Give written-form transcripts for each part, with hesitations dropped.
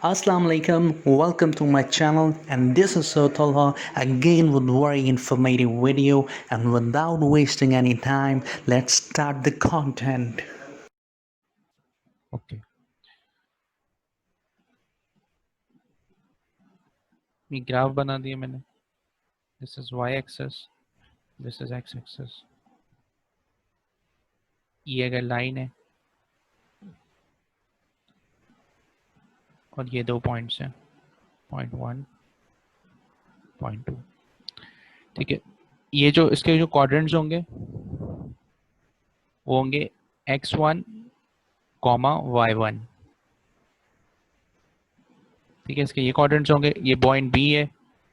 Assalamu alaikum, welcome to my channel, and this is Sir Talha again with very informative video. And without wasting any time, let's start the content. Okay ये graph बना दिया मैंने. This is Y axis, this is X axis. ये अगर line है और ये दो पॉइंट्स हैं, पॉइंट 1, पॉइंट 2. ठीक है, ये जो इसके जो क्वाड्रेंट्स होंगे वो होंगे x1, y1. ठीक है, इसके ये क्वाड्रेंट्स होंगे. ये पॉइंट बी है,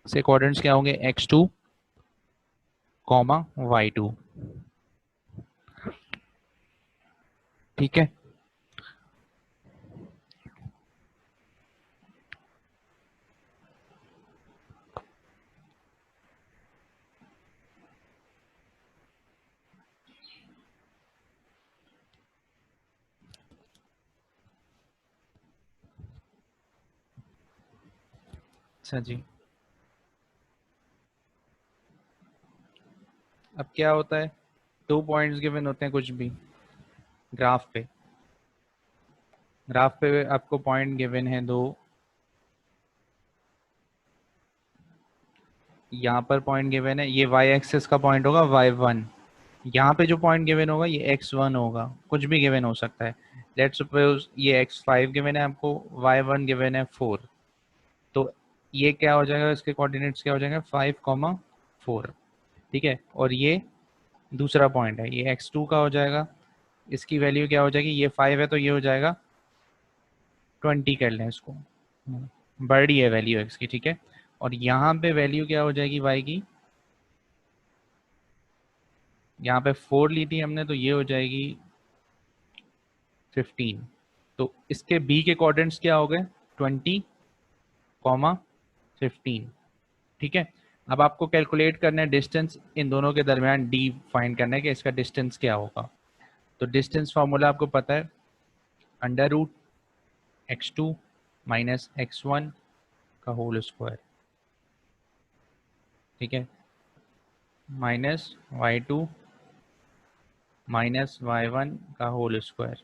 इसके क्वाड्रेंट्स क्या होंगे x2, y2. ठीक है, अच्छा जी. अब क्या होता है, दो पॉइंट्स गिवन होते हैं कुछ भी ग्राफ पे. ग्राफ पे आपको पॉइंट गिवन है दो. यहाँ पर पॉइंट गिवन है, ये y एक्सिस का पॉइंट होगा y1. यहाँ पे जो पॉइंट गिवन होगा ये x1 होगा. कुछ भी गिवन हो सकता है. लेट्स सपोज ये x5 गिवन है आपको, y1 गिवन है 4. तो ये क्या हो जाएगा, इसके कोऑर्डिनेट्स क्या हो जाएंगे 5, 4. ठीक है, और ये दूसरा पॉइंट है, ये x2 का हो जाएगा. इसकी वैल्यू क्या हो जाएगी, ये 5 है तो ये हो जाएगा 20 कर लें इसको. बड़ी है वैल्यू x की. ठीक है, और यहाँ पे वैल्यू क्या हो जाएगी y की, यहाँ पे 4 ली थी हमने तो ये हो जाएगी 15. तो इसके b के कोऑर्डिनेट्स क्या हो गए 20, 15. ठीक है, अब आपको कैलकुलेट करना है डिस्टेंस इन दोनों के दरमियान, d फाइंड करना है कि इसका डिस्टेंस क्या होगा. तो डिस्टेंस फार्मूला आपको पता है, under root x2 minus x1 का होल स्क्वायर. ठीक है, माइनस y2 माइनस y1 का होल स्क्वायर.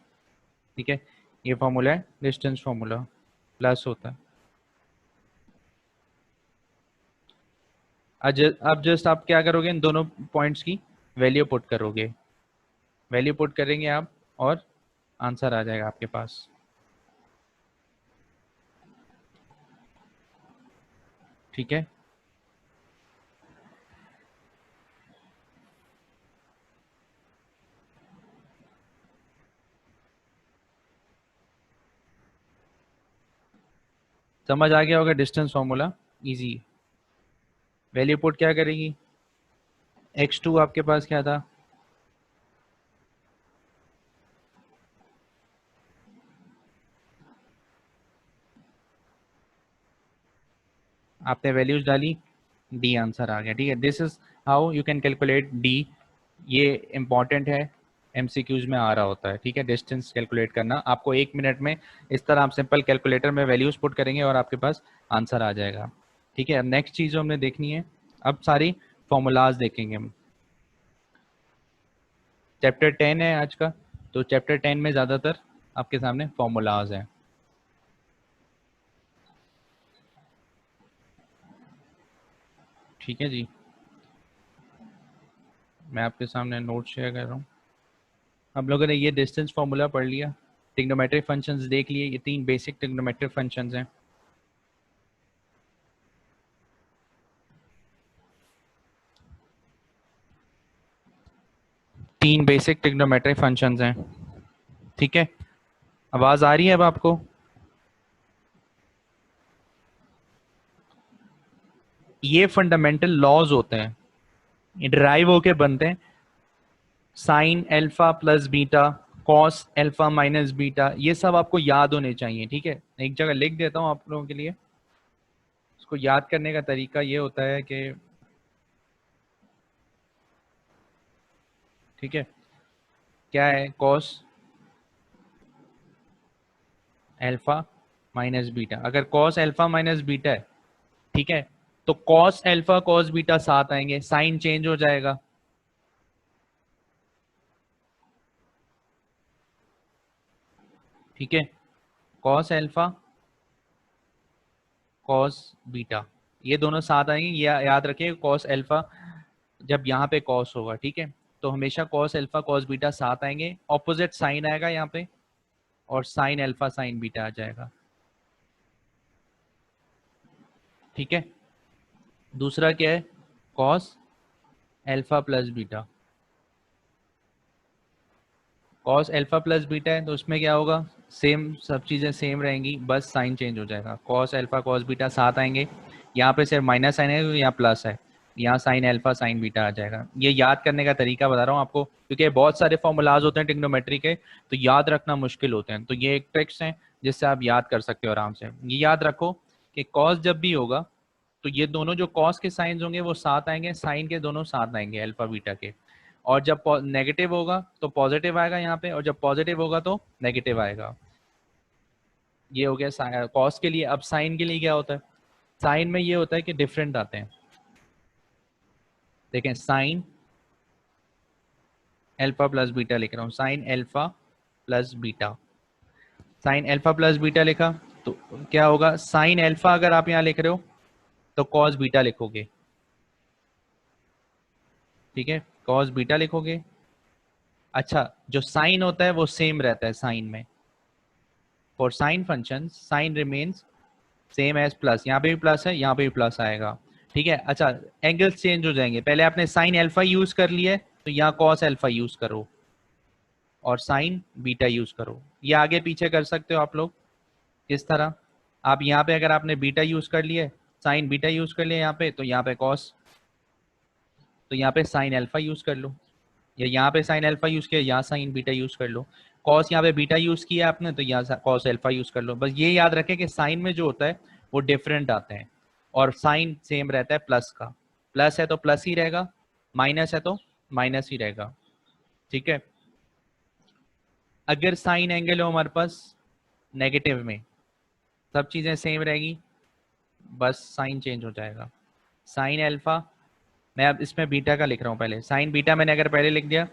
ठीक है, ये फार्मूला है डिस्टेंस फार्मूला, प्लस होता है. अब जस्ट आप क्या करोगे, इन दोनों पॉइंट्स की वैल्यू पुट करोगे. वैल्यू पुट करेंगे आप और आंसर आ जाएगा आपके पास. ठीक है, समझ आ गया होगा distance formula, easy. Value put क्या करेगी, x2 आपके पास क्या था, आपने वैल्यूज डाली, डी आंसर आ गया. ठीक है, this is how you can calculate D. ये इंपॉर्टेंट है, एमसीक्यूज में आ रहा होता है. ठीक है, डिस्टेंस कैलकुलेट करना आपको 1 मिनट में इस तरह आप सिंपल कैलकुलेटर में वैल्यूज पुट करेंगे और आपके पास आंसर आ जाएगा. ठीक है, अब नेक्स्ट चीज जो हमने देखनी है, अब सारी फॉर्मूलाज देखेंगे हम. चैप्टर 10 है आज का, तो चैप्टर 10 में ज़्यादातर आपके सामने फॉर्मूलाज हैं. ठीक है जी, मैं आपके सामने नोट शेयर कर रहा हूँ. हम लोगों ने ये डिस्टेंस फार्मूला पढ़ लिया, ट्रिग्नोमेट्रिक फंक्शंस देख लिए. ये 3 बेसिक ट्रिग्नोमेट्रिक फंक्शंस हैं. तीन बेसिक ट्रिग्नोमेट्रिक फंक्शंस हैं. ठीक है, आवाज़ आ रही है अब आपको. ये फंडामेंटल लॉज होते हैं, ये ड्राइव होके बनते हैं. Sine alpha plus beta, cos alpha minus beta, ये सब आपको याद होने चाहिए. ठीक है, एक जगह लिख देता हूँ आप लोगों के लिए. इसको याद करने का तरीका ये होता है कि, ठीक है, क्या है कॉस एल्फा माइनस बीटा, अगर कॉस अल्फा माइनस बीटा है, ठीक है, तो कॉस अल्फा कॉस बीटा साथ आएंगे, साइन चेंज हो जाएगा, ठीक है, कॉस अल्फा कॉस बीटा ये दोनों साथ आएंगे, ये याद रखिए कॉस अल्फा जब यहाँ पे कॉस होगा, ठीक है, तो हमेशा कॉस अल्फा कॉस बीटा साथ आएंगे, ऑपोजिट साइन आएगा यहाँ पे और साइन अल्फा साइन बीटा आ जाएगा, ठीक है। दूसरा क्या है, cos alpha plus beta, cos alpha plus beta है तो उसमें क्या होगा, सेम सब चीज़ें सेम रहेंगी, बस साइन चेंज हो जाएगा, कॉस अल्फा कॉस बीटा साथ आएंगे, यहाँ पे सिर्फ माइनस साइन है, यहाँ प्लस है, यहाँ साइन अल्फा साइन बीटा आ जाएगा। ये याद करने का तरीका बता रहा हूँ आपको, क्योंकि बहुत सारे फॉर्मूलाज होते हैं ट्रिग्नोमेट्री के, तो याद रखना मुश्किल होते हैं, तो ये एक ट्रिक्स है जिससे आप याद कर सकते हो आराम से। ये याद रखो कि कॉस जब भी होगा तो ये दोनों जो कॉस के साइंस होंगे वो साथ आएंगे, साइन के दोनों साथ आएंगे अल्फा बीटा के, और जब नेगेटिव होगा तो पॉजिटिव आएगा यहाँ पे, और जब पॉजिटिव होगा तो नेगेटिव आएगा। ये हो गया कॉस के लिए। अब साइन के लिए क्या होता है, साइन में ये होता है कि डिफरेंट आते हैं, देखें साइन अल्फा प्लस बीटा लिख रहा हूँ, sign alpha plus beta, sign alpha plus beta लिखा तो क्या होगा, साइन अल्फा अगर आप यहाँ लिख रहे हो तो कॉस बीटा लिखोगे, ठीक है, कॉस बीटा लिखोगे। अच्छा, जो साइन होता है वो सेम रहता है साइन में, for sine function sine remains same as plus, यहाँ पे भी प्लस है यहाँ पे भी प्लस आएगा, ठीक है। अच्छा, एंगल्स चेंज हो जाएंगे, पहले आपने साइन अल्फा यूज कर लिया है तो यहाँ कॉस अल्फा यूज करो और साइन बीटा यूज करो, ये आगे पीछे कर सकते हो आप लोग। किस तरह, आप यहाँ पे अगर आपने बीटा यूज कर लिया, साइन बीटा यूज कर लिया यहाँ पे, तो यहाँ पे कॉस, तो यहाँ पे साइन अल्फा यूज कर लो, या यहाँ पे साइन अल्फा यूज किया, यहाँ साइन बीटा यूज कर लो, कॉस यहाँ पे बीटा यूज किया आपने तो यहाँ कॉस अल्फा यूज कर लो। बस ये याद रखें कि साइन में जो होता है वो डिफरेंट आते हैं, और साइन सेम रहता है प्लस का, प्लस है तो प्लस ही रहेगा, माइनस है तो माइनस ही रहेगा, ठीक है। अगर साइन एंगल हो हमारे पास नेगेटिव में, सब चीजें सेम रहेगी, बस साइन चेंज हो जाएगा, साइन अल्फा, मैं अब इसमें बीटा का लिख रहा हूँ पहले, साइन बीटा मैंने अगर पहले लिख दिया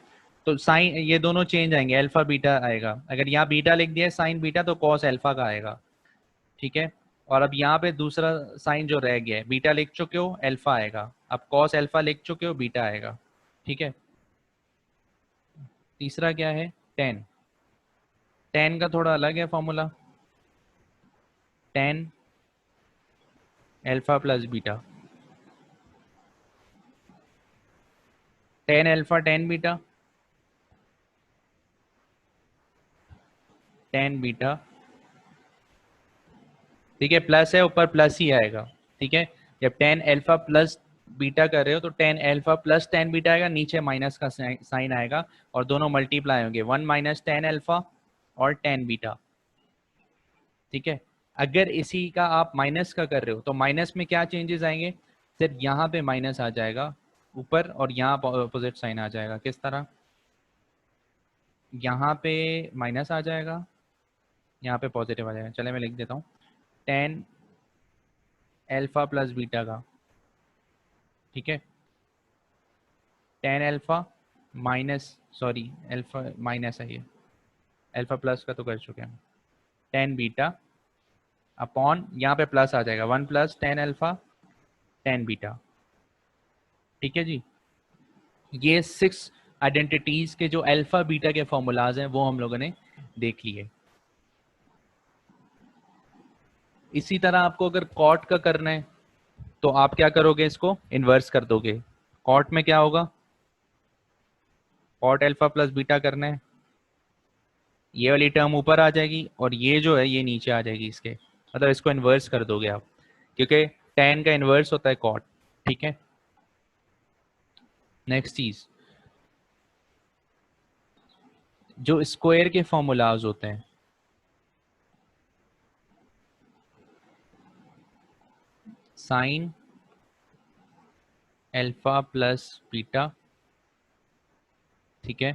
तो साइन ये दोनों चेंज आएंगे, अल्फा बीटा आएगा, अगर यहाँ बीटा लिख दिया साइन बीटा तो कॉस अल्फा का आएगा, ठीक है। और अब यहाँ पे दूसरा साइन जो रह गया है, बीटा लिख चुके हो अल्फा आएगा, अब कॉस अल्फा लिख चुके हो बीटा आएगा, ठीक है। तीसरा क्या है, टेन, टेन का थोड़ा अलग है formula, tan alpha plus beta, tan alpha tan beta, tan beta, ठीक है, प्लस है ऊपर प्लस ही आएगा, ठीक है। जब टेन अल्फा प्लस बीटा कर रहे हो तो tan alpha plus tan beta आएगा, नीचे माइनस का साइन आएगा और दोनों मल्टीप्लाई होंगे, वन माइनस टेन अल्फा और टेन बीटा, ठीक है। अगर इसी का आप माइनस का कर रहे हो तो माइनस में क्या चेंजेस आएंगे, सिर्फ यहाँ पे माइनस आ जाएगा ऊपर और यहाँ अपोजिट साइन आ जाएगा, किस तरह, यहाँ पे माइनस आ जाएगा यहाँ पे पॉजिटिव आ जाएगा, चले मैं लिख देता हूँ, टेन अल्फा प्लस बीटा का, ठीक है, tan alpha minus, sorry alpha minus है ये, अल्फा प्लस का तो कर चुके हैं, टेन बीटा अपॉन यहाँ पे प्लस आ जाएगा, one plus tan alpha tan beta, ठीक है जी। ये सिक्स आइडेंटिटीज के जो अल्फा बीटा के फॉर्मूलाज हैं वो हम लोगों ने देख लिए। इसी तरह आपको अगर कॉट का करना है तो आप क्या करोगे, इसको इन्वर्स कर दोगे, कॉट में क्या होगा, कॉट अल्फा प्लस बीटा करना है, ये वाली टर्म ऊपर आ जाएगी और ये जो है ये नीचे आ जाएगी इसके, मतलब इसको इन्वर्स कर दोगे आप, क्योंकि टेन का इन्वर्स होता है कॉट, ठीक है। नेक्स्ट चीज, जो स्क्वायर के फॉर्मूलाज होते हैं, साइन अल्फा प्लस बीटा, ठीक है,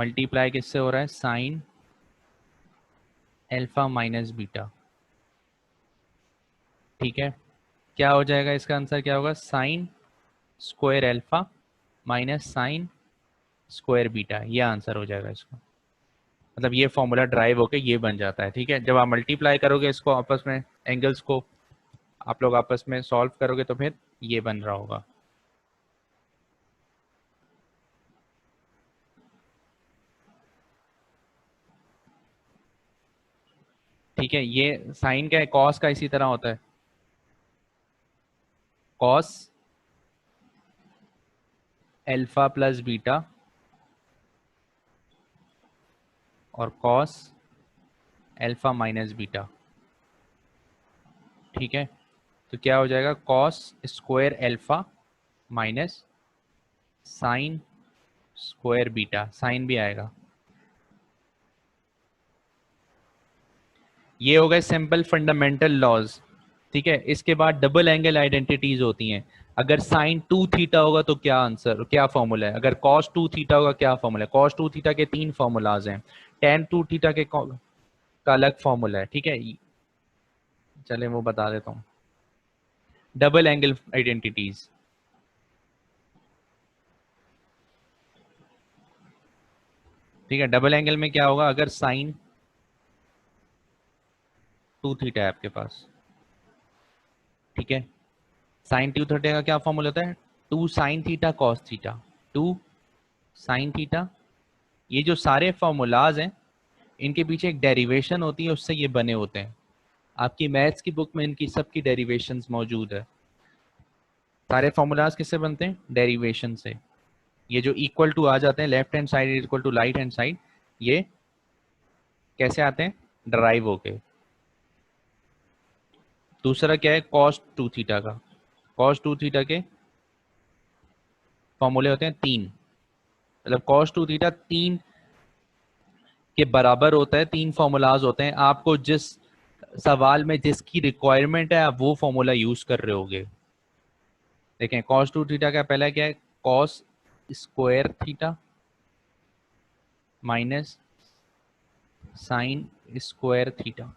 मल्टीप्लाई किससे हो रहा है, साइन अल्फा माइनस बीटा, ठीक है। क्या हो जाएगा इसका आंसर, क्या होगा, sine square alpha minus sine square beta, ये आंसर हो जाएगा इसका। मतलब ये फॉर्मूला ड्राइव होके ये बन जाता है, ठीक है। जब आप मल्टीप्लाई करोगे इसको आपस में, एंगल्स को आप लोग आपस में सॉल्व करोगे तो फिर ये बन रहा होगा। ठीक है, ये साइन का है, कॉस का इसी तरह होता है, कॉस अल्फा प्लस बीटा और कॉस अल्फा माइनस बीटा, ठीक है। तो क्या हो जाएगा, cos square alpha minus sine square beta, sine भी आएगा। ये हो गए सिंपल फंडामेंटल लॉज, ठीक है। इसके बाद डबल एंगल आइडेंटिटीज होती हैं। अगर साइन 2 थीटा होगा तो क्या आंसर, क्या फॉर्मूला है, अगर कॉस 2 थीटा होगा क्या फॉर्मूला है। कॉस 2 थीटा के 3 फॉर्मूलाज हैं, टेन 2 थीटा के का अलग फॉर्मूला है, ठीक है। चले वो बता देता हूँ, डबल एंगल आइडेंटिटीज, ठीक है। डबल एंगल में क्या होगा, अगर साइन 2 थीटा है आपके पास, ठीक है, साइन 2 थीटा का क्या फॉर्मूला होता है, 2 sine theta cos theta, 2 sine theta. ये जो सारे फॉर्मूलाज हैं इनके पीछे एक डेरिवेशन होती है, उससे ये बने होते हैं। आपकी मैथ्स की बुक में इनकी सबकी डेरिवेशंस मौजूद है। सारे फॉर्मूलाज किससे बनते हैं, डेरिवेशन से। ये जो इक्वल टू आ जाते हैं, left hand side equal to right hand side, ये कैसे आते हैं, डराइव होके। दूसरा क्या है, कॉस 2 थीटा का, कॉस 2 थीटा के फॉर्मूले होते हैं 3, मतलब कॉस 2 थीटा 3 के बराबर होता है, 3 फॉर्मूलाज होते हैं। आपको जिस सवाल में जिसकी रिक्वायरमेंट है आप वो फॉर्मूला यूज कर रहे होगे। देखें, कॉस 2 थीटा का पहला क्या है, cos square theta minus sine square theta,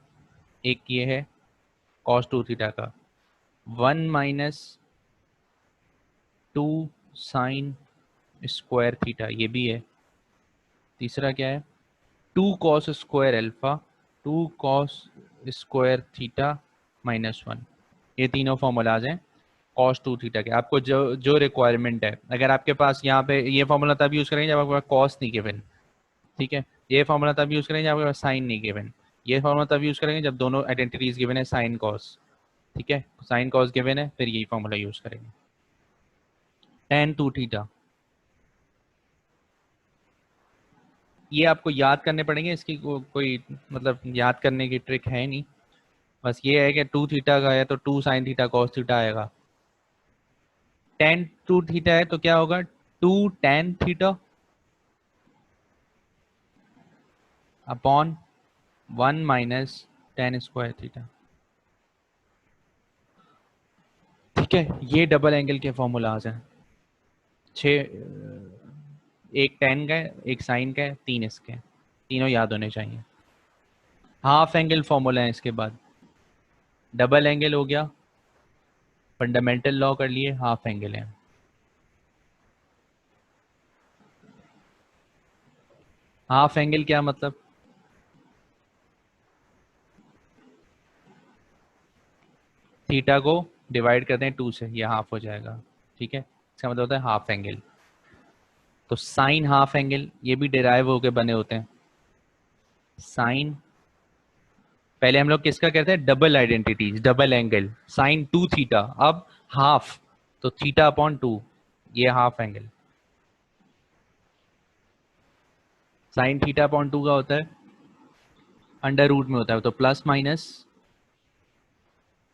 एक ये है कॉस 2 थीटा का। 1 माइनस 2 साइन स्क्वायर थीटा, ये भी है। तीसरा क्या है, 2 cos square alpha, 2 cos square theta minus 1, ये तीनों फॉर्मूलाज हैं कॉस 2 थीटा के। आपको जो जो रिक्वायरमेंट है, अगर आपके पास यहाँ पे ये फॉर्मूला तब यूज़ करेंगे जब आपके पास कॉस नहीं गिवन, ठीक है। ये फॉर्मूला तब यूज़ करेंगे जब आपके पास साइन नहीं गिवन। ये फॉर्मूला तब यूज़ करेंगे जब दोनों आइडेंटिटीज गिवन है, साइन कॉस, ठीक है। साइन कॉस गिवन है, फिर यही फॉर्मूला यूज़ करेंगे। टेन 2 थीटा, ये आपको याद करने पड़ेंगे, इसकी कोई मतलब याद करने की ट्रिक है नहीं। बस ये है कि 2 थीटा का है तो 2 साइन थीटा कॉस थीटा आएगा। टेन 2 थीटा है तो क्या होगा, 2 tan theta upon 1 minus ten square theta, ठीक है। ये डबल एंगल के फॉर्मूलाज हैं, छः, एक टेन का है, एक साइन का है, 3 इसके, तीनों याद होने चाहिए। हाफ एंगल फॉर्मूला है इसके बाद, डबल एंगल हो गया, फंडामेंटल लॉ कर लिए, हाफ एंगल है। हाफ एंगल क्या मतलब, थीटा को डिवाइड करते हैं 2 से, ये हाफ हो जाएगा, ठीक है। इसका मतलब होता है हाफ एंगल। तो साइन हाफ एंगल ये भी डिराइव होके बने होते हैं। साइन, पहले हम लोग किसका कहते हैं, double identities, double angle, sine 2 theta, अब हाफ, तो थीटा अपॉन 2, ये half angle. Sine theta upon 2 का होता है, अंडर रूट में होता है, तो plus minus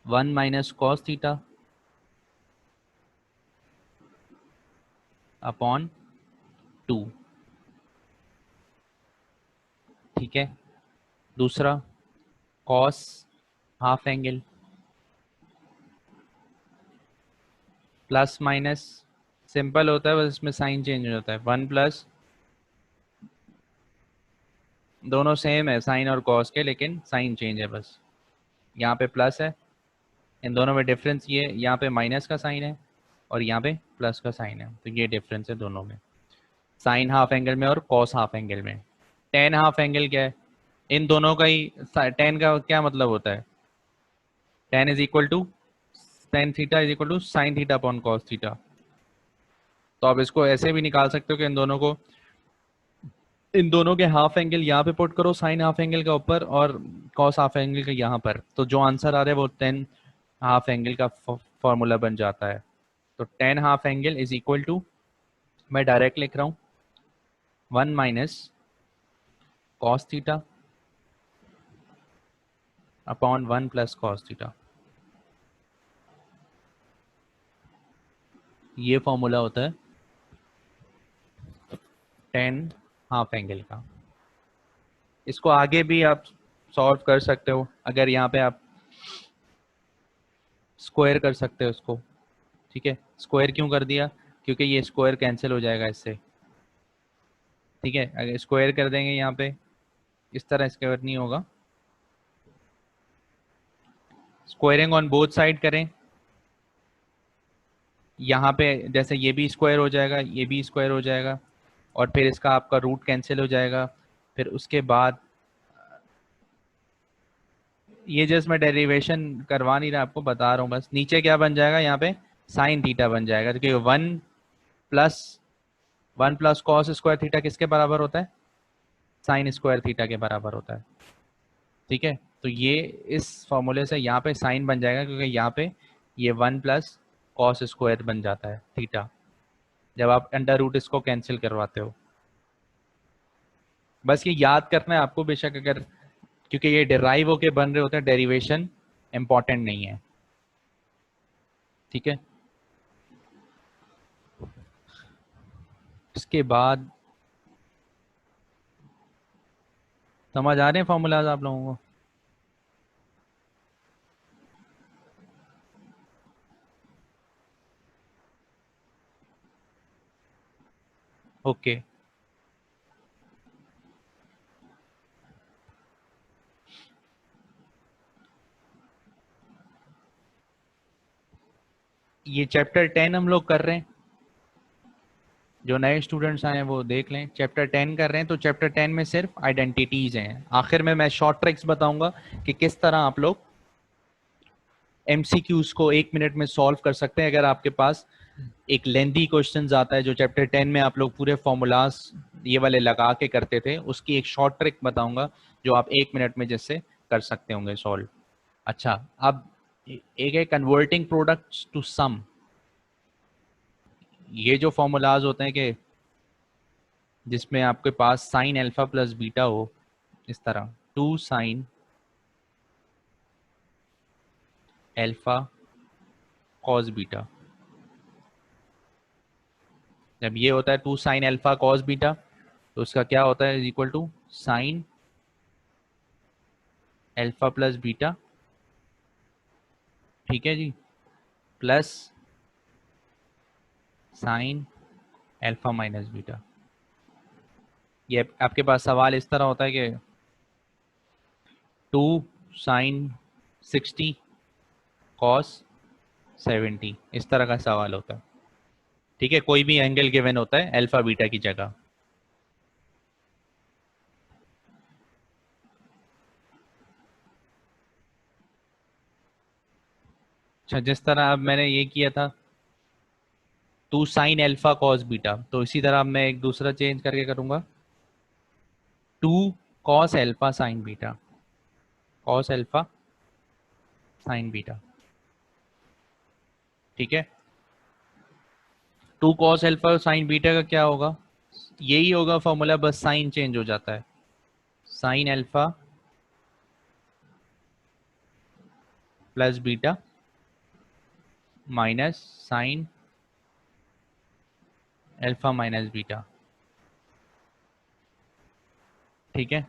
1 minus cos theta upon 2, ठीक है। दूसरा cos half angle, plus minus simple होता है, बस इसमें साइन चेंज हो जाता है, 1 प्लस दोनों सेम है साइन और कॉस के, लेकिन साइन चेंज है बस। यहाँ पे प्लस है, इन दोनों में डिफरेंस ये, यहाँ पे माइनस का साइन है और यहाँ पे प्लस का साइन है, तो ये डिफरेंस है दोनों में, साइन हाफ एंगल में और कॉस हाफ एंगल में। टेन हाफ एंगल क्या है? इन दोनों का ही, टेन का क्या मतलब होता है? Tan is equal to, tan theta is equal to sine theta upon cos theta. तो आप इसको ऐसे भी निकाल सकते हो कि इन दोनों के हाफ एंगल यहाँ पे पुट करो, साइन हाफ एंगल का ऊपर और कॉस हाफ एंगल का यहाँ पर, तो जो आंसर आ रहा है वो टेन हाफ एंगल का फॉर्मूला बन जाता है। तो tan half angle is equal to, मैं डायरेक्ट लिख रहा हूँ, 1 minus cos theta upon 1 plus cos theta. ये फॉर्मूला होता है टेन हाफ एंगल का। इसको आगे भी आप सॉल्व कर सकते हो, अगर यहाँ पे आप स्क्वायर कर सकते हो इसको। ठीक है, स्क्वायर क्यों कर दिया? क्योंकि ये स्क्वायर कैंसिल हो जाएगा इससे। ठीक है, अगर स्क्वायर कर देंगे यहाँ पे, इस तरह स्क्वायर नहीं होगा, स्क्वायरिंग ऑन बोथ साइड करें। यहाँ पे जैसे ये भी स्क्वायर हो जाएगा, ये भी स्क्वायर हो जाएगा, और फिर इसका आपका रूट कैंसिल हो जाएगा। फिर उसके बाद ये जस्ट मैं डेरिवेशन करवा नहीं रहा, आपको बता रहा हूँ बस। नीचे क्या बन जाएगा? यहाँ पे साइन थीटा बन जाएगा, क्योंकि plus one plus cos square theta किसके बराबर होता है? साइन स्क्वायर थीटा के बराबर होता है। ठीक है, तो ये इस फॉर्मूले से यहाँ पे साइन बन जाएगा, क्योंकि यहाँ पे ये 1 प्लस कॉस स्क्वायर बन जाता है थीटा, जब आप अंडर रूट इसको कैंसिल करवाते हो। बस ये याद करना है आपको, बेशक अगर, क्योंकि ये डिराइव होके बन रहे होते हैं, डेरिवेशन इंपॉर्टेंट नहीं है। ठीक है, इसके बाद समझ आ रहे हैं फॉर्मूलाज आप लोगों को? ओके, ये चैप्टर 10 हम लोग कर रहे हैं। जो नए स्टूडेंट्स आए हैं वो देख लें, चैप्टर 10 कर रहे हैं, तो चैप्टर 10 में सिर्फ आइडेंटिटीज हैं। आखिर में मैं शॉर्ट ट्रिक्स बताऊंगा कि किस तरह आप लोग एमसीक्यूज को 1 मिनट में सॉल्व कर सकते हैं। अगर आपके पास एक लेंदी क्वेश्चन आता है, जो चैप्टर 10 में आप लोग पूरे फॉर्मूलाज ये वाले लगा के करते थे, उसकी एक शॉर्ट ट्रिक बताऊंगा जो आप 1 मिनट में जैसे कर सकते होंगे सॉल्व। अच्छा, अब एक है कन्वर्टिंग प्रोडक्ट्स टू सम। ये जो फॉर्मूलाज होते हैं कि जिसमें आपके पास साइन अल्फा प्लस बीटा हो, इस तरह 2 साइन अल्फा कॉस बीटा। जब ये होता है 2 साइन अल्फा कॉस बीटा, तो उसका क्या होता है? Is equal to sine alpha plus beta. ठीक है जी, plus sine alpha minus beta. ये आपके पास सवाल इस तरह होता है कि 2 साइन 60 कॉस 70, इस तरह का सवाल होता है। ठीक है, कोई भी एंगल गिवन होता है अल्फा बीटा की जगह। अच्छा, जिस तरह अब मैंने ये किया था 2 साइन अल्फा कॉस बीटा, तो इसी तरह अब मैं एक दूसरा चेंज करके करूंगा 2 cos alpha sign beta, cos alpha sign beta. ठीक है, 2 कॉस अल्फा साइन बीटा का क्या होगा? यही होगा फॉर्मूला, बस साइन चेंज हो जाता है। Sign alpha plus beta minus sign alpha minus beta. ठीक है,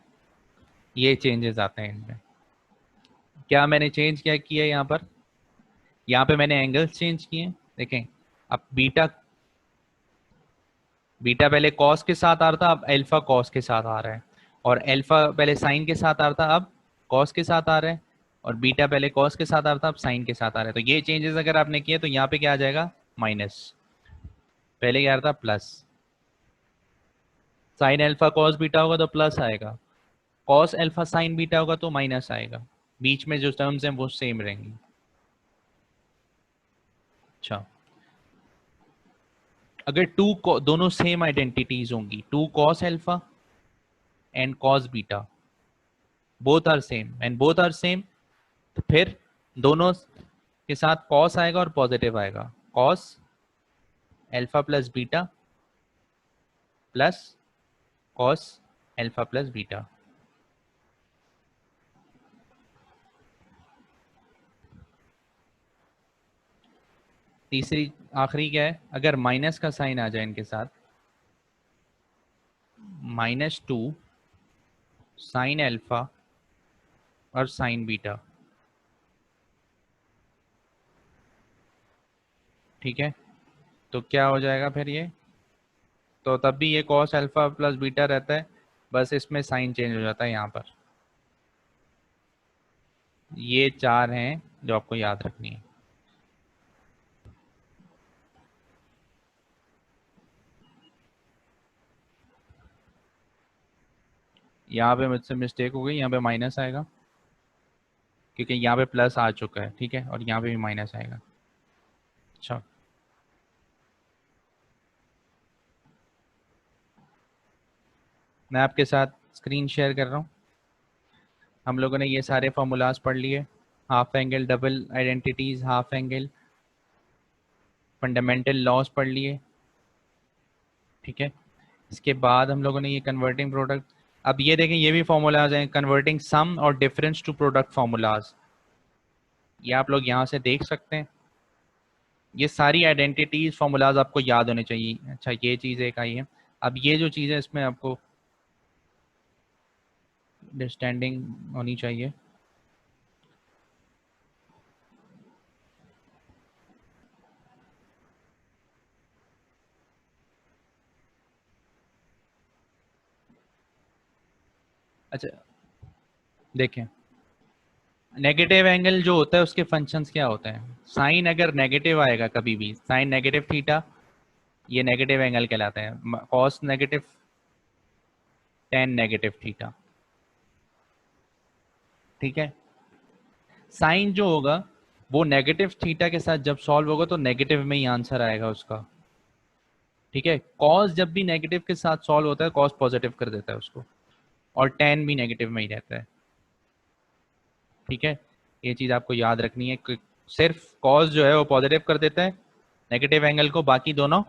ये चेंजेस आते हैं इनमें। क्या मैंने चेंज क्या किया यहाँ पे मैंने एंगल्स चेंज किए। देखें, अब बीटा बीटा पहले कॉस के साथ आ रहा था, अब अल्फा कॉस के साथ आ रहा है। और अल्फा पहले साइन के साथ आ रहा था, अब कॉस के साथ आ रहा है, और बीटा पहले कॉस के साथ आ रहा था, अब साइन के साथ आ रहा है। तो ये चेंजेस अगर आपने किए तो यहाँ पे क्या आ जाएगा, माइनस, पहले क्या आ रहा था plus. Sine alpha cos beta होगा तो प्लस आएगा, कॉस अल्फा साइन बीटा होगा तो माइनस आएगा, बीच में जो टर्म्स हैं वो सेम रहेंगी। अच्छा, अगर दोनों सेम आइडेंटिटीज होंगी, two cos alpha and cos beta, both are same and both are same, तो फिर दोनों के साथ कॉस आएगा और पॉजिटिव आएगा, cos alpha plus beta plus cos alpha plus beta. तीसरी आखिरी क्या है, अगर माइनस का साइन आ जाए इनके साथ, -2 साइन अल्फा और साइन बीटा, ठीक है, तो क्या हो जाएगा फिर ये, तो तब भी ये कॉस अल्फा प्लस बीटा रहता है, बस इसमें साइन चेंज हो जाता है यहाँ पर। ये चार हैं जो आपको याद रखनी है। यहाँ पे मुझसे मिस्टेक हो गई, यहाँ पे माइनस आएगा क्योंकि यहाँ पे प्लस आ चुका है, ठीक है, और यहाँ पे भी माइनस आएगा। अच्छा, मैं आपके साथ स्क्रीन शेयर कर रहा हूँ। हम लोगों ने ये सारे फॉर्मूलाज पढ़ लिए, half angle, double identities, half angle, fundamental laws पढ़ लिए, ठीक है। इसके बाद हम लोगों ने ये कन्वर्टिंग प्रोडक्ट, अब ये देखें ये भी फॉर्मूलाज हैं, कन्वर्टिंग सम और डिफरेंस टू प्रोडक्ट फॉर्मूलाज, ये आप लोग यहाँ से देख सकते हैं। ये सारी आइडेंटिटीज फॉर्मूलाज आपको याद होने चाहिए। अच्छा, ये चीज़ एक आई है। अब ये जो चीज़ है इसमें आपको अंडरस्टैंडिंग होनी चाहिए। अच्छा, देखें, नेगेटिव एंगल जो होता है उसके फंक्शंस क्या होते हैं, साइन अगर नेगेटिव आएगा कभी भी, साइन नेगेटिव थीटा, ये नेगेटिव एंगल कहलाता है, cos negative, ten negative theta, ठीक है। साइन जो होगा वो नेगेटिव थीटा के साथ जब सॉल्व होगा तो नेगेटिव में ही आंसर आएगा उसका, ठीक है। कॉस जब भी नेगेटिव के साथ सॉल्व होता है कॉस पॉजिटिव कर देता है उसको, और टेन भी नेगेटिव में ही रहता है, ठीक है। ये चीज़ आपको याद रखनी है कि सिर्फ कॉस जो है वो पॉजिटिव कर देता है नेगेटिव एंगल को, बाकी दोनों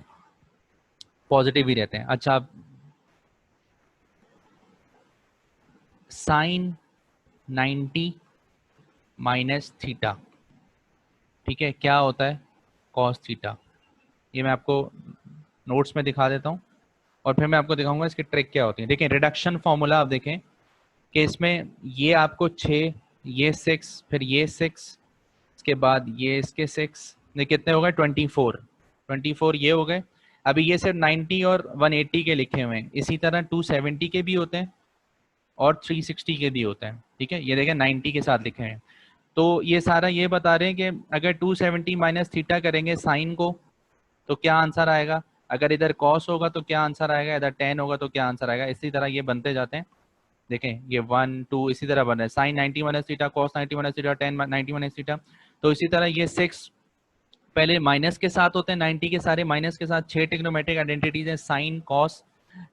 पॉजिटिव ही रहते हैं। अच्छा, साइन 90 माइनस थीटा, ठीक है, क्या होता है, कॉस थीटा। ये मैं आपको नोट्स में दिखा देता हूँ और फिर मैं आपको दिखाऊंगा इसकी ट्रिक क्या होती है। देखें रिडक्शन फॉर्मूला, आप देखें कि इसमें ये आपको 6, ये 6, फिर ये 6, इसके बाद ये इसके 6, ये कितने हो गए, 24, 24 ये हो गए। अभी ये सिर्फ 90 और 180 के लिखे हुए हैं, इसी तरह 270 के भी होते हैं और 360 के भी होते हैं, ठीक है। ये देखें 90 के साथ लिखे हैं, तो ये सारा ये बता रहे हैं कि अगर 270 माइनस थीटा करेंगे साइन को तो क्या आंसर आएगा, अगर इधर कॉस होगा तो क्या आंसर आएगा, इधर टेन होगा तो क्या आंसर आएगा, इसी तरह ये बनते जाते हैं। देखें ये 1 2 इसी तरह बन रहा है, sine 90 minus theta, cos 90 minus theta, tan 90 minus theta. तो इसी तरह ये 6 पहले माइनस के साथ होते हैं, 90 के सारे माइनस के साथ, 6 ट्रिग्नोमेट्रिक आइडेंटिटीज हैं, साइन कॉस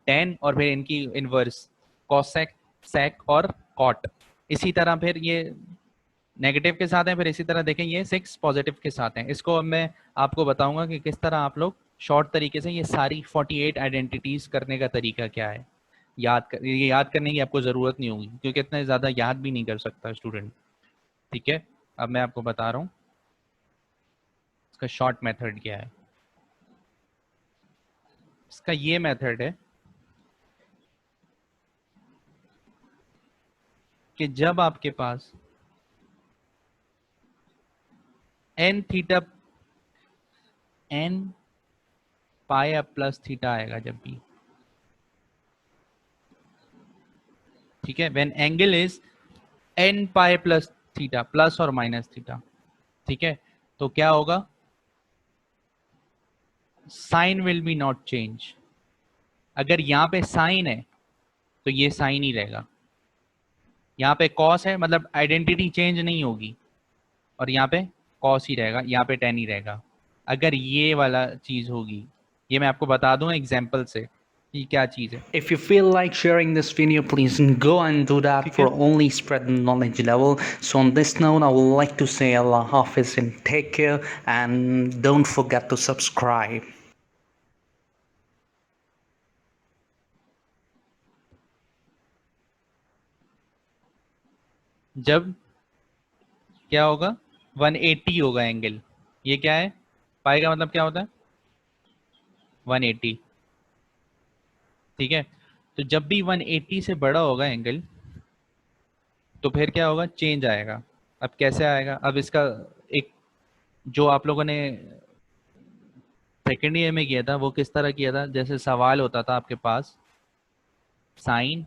टेन और फिर इनकी इनवर्स कॉसेक सेक और कॉट। इसी तरह फिर ये नेगेटिव के साथ हैं, फिर इसी तरह देखें ये 6 पॉजिटिव के साथ हैं। इसको अब मैं आपको बताऊंगा कि किस तरह आप लोग शॉर्ट तरीके से ये सारी 48 आइडेंटिटीज करने का तरीका क्या है। ये याद करने की आपको ज़रूरत नहीं होगी क्योंकि इतना ज़्यादा याद भी नहीं कर सकता स्टूडेंट, ठीक है। अब मैं आपको बता रहा हूँ इसका शॉर्ट मेथड क्या है। इसका ये मेथड है कि जब आपके पास n theta, n pi plus theta आएगा, जब भी ठीक है, when angle is n pi plus theta, plus और माइनस थीटा, ठीक है, तो क्या होगा, sine will be not change. अगर यहाँ पे साइन है तो ये साइन ही रहेगा, यहाँ पे कॉस है मतलब आइडेंटिटी चेंज नहीं होगी, और यहाँ पे कॉस ही रहेगा, यहाँ पे टेन ही रहेगा। अगर ये वाला चीज होगी, ये मैं आपको बता दूं एग्जाम्पल से कि क्या चीज है। If you feel like sharing this video, please go and do that ठीक for है, only spread the knowledge level. So on this note, I would like to say Allah Hafiz and take care, and don't forget to subscribe. जब क्या होगा, 180 होगा angle, ये क्या है, पाई का मतलब क्या होता है 180, ठीक है, तो जब भी 180 से बड़ा होगा एंगल तो फिर क्या होगा, चेंज आएगा। अब कैसे आएगा, अब इसका एक जो आप लोगों ने सेकेंड ईयर में किया था वो किस तरह किया था, जैसे सवाल होता था आपके पास, साइन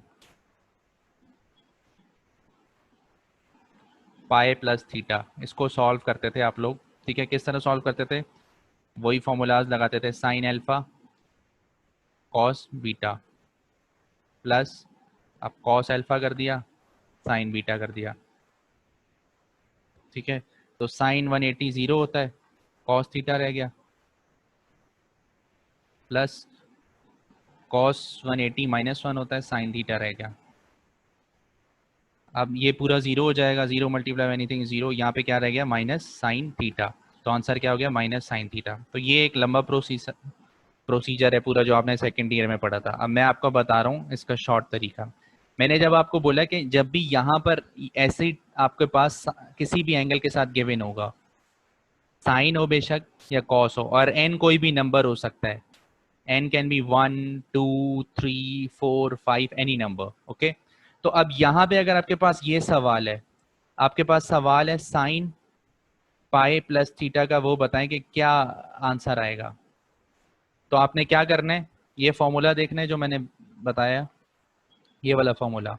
पाई प्लस थीटा, इसको सॉल्व करते थे आप लोग, ठीक है, किस तरह सॉल्व करते थे, वही फॉर्मूलाज लगाते थे, sine alpha cos beta plus, अब कॉस अल्फा कर दिया, साइन बीटा कर दिया, ठीक है, तो साइन 180 जीरो होता है, कॉस थीटा रह गया, प्लस कॉस 180 -1 होता है, साइन थीटा रह गया। अब ये पूरा जीरो हो जाएगा, जीरो मल्टीप्लाई एनीथिंग जीरो, यहाँ पे क्या रह गया, माइनस साइन थीटा, तो आंसर क्या हो गया, माइनस साइन थीटा। तो ये एक लंबा प्रोसीजर है पूरा जो आपने सेकंड ईयर में पढ़ा था। अब मैं आपको बता रहा हूँ इसका शॉर्ट तरीका। मैंने जब आपको बोला कि जब भी यहाँ पर ऐसे आपके पास किसी भी एंगल के साथ गिवन होगा, साइन हो बेशक या कॉस हो, और एन कोई भी नंबर हो सकता है, n can be 1 2 3 4 5 any number, okay. तो अब यहाँ पे अगर आपके पास ये सवाल है, आपके पास सवाल है साइन पाई प्लस थीटा का, वो बताएं कि क्या आंसर आएगा। तो आपने क्या करना है, ये फॉर्मूला देखना है जो मैंने बताया, ये वाला formula,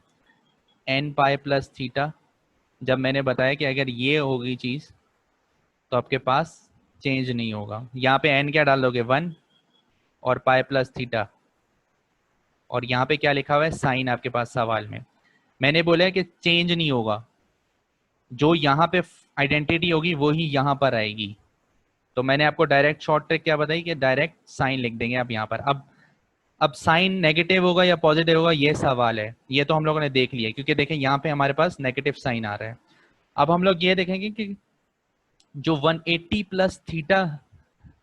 n pi plus theta, जब मैंने बताया कि अगर ये होगी चीज़ तो आपके पास चेंज नहीं होगा। यहाँ पे एन क्या डाल दोगे, 1 और पाई प्लस थीटा, और यहाँ पे क्या लिखा हुआ है, साइन आपके पास सवाल में। मैंने बोला है कि चेंज नहीं होगा, जो यहाँ पे आइडेंटिटी होगी वो ही यहाँ पर आएगी। तो मैंने आपको डायरेक्ट शॉर्ट ट्रिक क्या बताई कि डायरेक्ट साइन लिख देंगे आप यहाँ पर। अब साइन नेगेटिव होगा या पॉजिटिव होगा ये सवाल है, ये तो हम लोगों ने देख लिया, क्योंकि देखें यहाँ पे हमारे पास नेगेटिव साइन आ रहा है। अब हम लोग ये देखेंगे कि जो 180 प्लस थीटा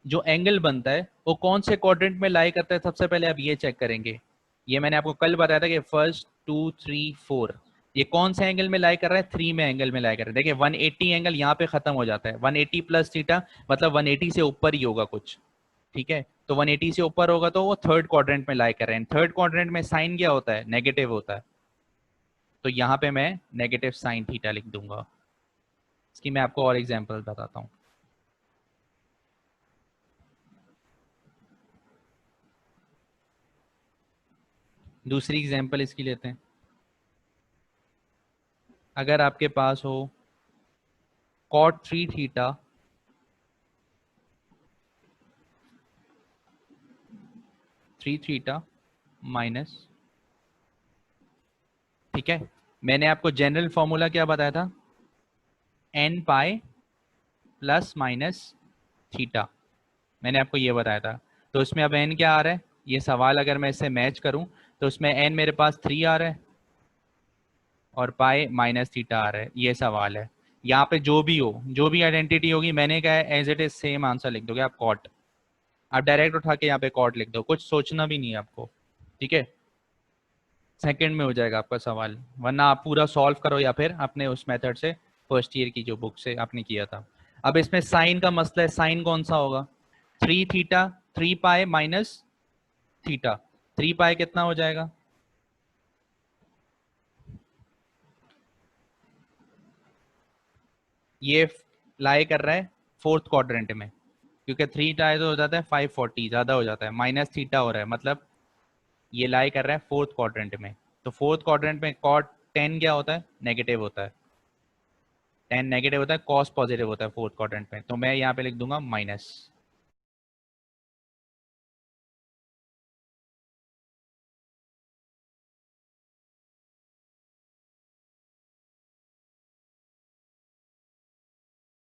जो एंगल बनता है वो कौन से क्वाड्रेंट में लाई करता है। सबसे पहले आप ये चेक करेंगे, ये मैंने आपको कल बताया था कि फर्स्ट 2 3 4, ये कौन से एंगल में लाई कर रहा है, 3 में एंगल में लाई कर रहा है। देखिए 180 एंगल यहाँ पे खत्म हो जाता है, 180 प्लस थीटा मतलब 180 से ऊपर ही होगा कुछ, ठीक है, तो 180 से ऊपर होगा तो वो थर्ड क्वाड्रेंट में लाई कर रहे हैं। थर्ड क्वाड्रेंट में साइन क्या होता है, नेगेटिव होता है, तो यहाँ पे मैं नेगेटिव साइन थीटा लिख दूंगा। इसकी मैं आपको और एग्जांपल बताता हूँ। दूसरी एग्जांपल इसकी लेते हैं, अगर आपके पास हो cot 3 थीटा माइनस, ठीक है, मैंने आपको जनरल फॉर्मूला क्या बताया था, n pi plus minus theta, मैंने आपको ये बताया था। तो इसमें अब एन क्या आ रहा है, ये सवाल अगर मैं इससे मैच करूं तो इसमें एन मेरे पास 3 आ रहा है और पाई माइनस थीटा आ रहा है, ये सवाल है। यहाँ पे जो भी हो, जो भी आइडेंटिटी होगी, मैंने कहा है as it is same answer लिख दोगे आप, कॉट, आप डायरेक्ट उठा के यहाँ पे कॉट लिख दो, कुछ सोचना भी नहीं है आपको, ठीक है, सेकंड में हो जाएगा आपका सवाल। वरना आप पूरा सॉल्व करो या फिर अपने उस मेथड से, फर्स्ट ईयर की जो बुक से आपने किया था। अब इसमें साइन का मसला है, साइन कौन सा होगा, 3 थीटा 3 पाई माइनस थीटा, 3 पाई कितना हो जाएगा, ये लाई कर रहा है फोर्थ क्वाड्रेंट में, क्योंकि 3 टाई तो हो जाता है 540, ज्यादा हो जाता है, माइनस थीटा हो रहा है, मतलब ये लाई कर रहा है फोर्थ क्वाड्रेंट में। तो फोर्थ क्वाड्रेंट में कॉट 10 क्या होता है, नेगेटिव होता है, 10 नेगेटिव होता है, कॉस पॉजिटिव होता है फोर्थ क्वाड्रेंट में, तो मैं यहाँ पे लिख दूंगा माइनस।